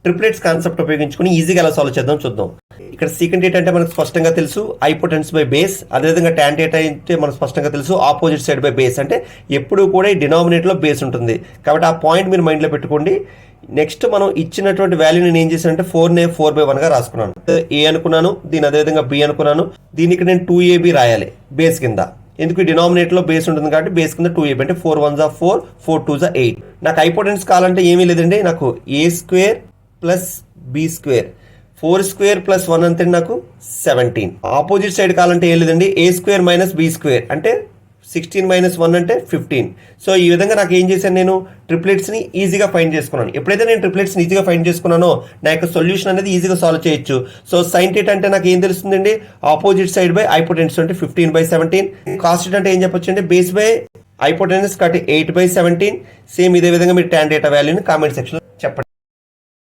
Triplets concept ఉపయోగించుకుని ఈజీగా ఎలా సాల్వ్ చేద్దాం చూద్దాం. ఇక్కడ సీకెంట్ ఏట్ అంటే మనకు స్పష్టంగా తెలుసు హైపోటెన్స్ బై బేస్, అదేవిధంగా టాన్ ఏట్ అయితే మనకు స్పష్టంగా తెలుసు ఆపోజిట్ సైడ్ బై బేస్. అంటే ఎప్పుడు కూడా ఈ డినామినేటర్లో బేస్ ఉంటుంది కాబట్టి ఆ పాయింట్ మీరు మైండ్లో పెట్టుకోండి. నెక్స్ట్ మనం ఇచ్చినటువంటి వాల్యూ నేను ఏం చేశానంటే 4/1గా రాసుకున్నాను. ఏ అనుకున్నాను, దీని అదేవిధంగా బి అనుకున్నాను. దీనికి నేను 2ab రాయాలి బేస్ కింద, ఎందుకు డినామినేటర్లో బేస్ ఉంటుంది కాబట్టి బేస్ కింద 2ab అంటే 4 1 4 4 2 8. నాకు హైపోటెన్స్ కావాలంటే ఏమీ లేదండి, నాకు a² ప్లస్ b², 4² ప్లస్ 1 అంతే నాకు 17. ఆపోజిట్ సైడ్ కావాలంటే ఏం లేదండి, a² మైనస్ b² అంటే 16 మైనస్ 1 అంటే 15. సో ఈ విధంగా నాకు ఏం చేశాను, నేను ట్రిప్లెట్స్ని ఈజీగా ఫైండ్ చేసుకున్నాను. ఎప్పుడైతే నేను ట్రిప్లెట్స్ని ఈజీగా ఫైండ్ చేసుకున్నానో నా యొక్క సొల్యూషన్ అనేది ఈజీగా సాల్వ్ చేయొచ్చు. సో సైన్ థీటా అంటే నాకు ఏం తెలుస్తుందండి, ఆపోజిట్ సైడ్ బై హైపోటెన్స్ అంటే 15/17. కాస్ థీటా అంటే ఏం చెప్పొచ్చు అంటే బేస్ బై హైపోటెన్స్ కాబట్టి 8/17. సేమ్ ఇదే విధంగా మీరు టాన్ డేటా వాల్యూని కామెంట్ సెక్షన్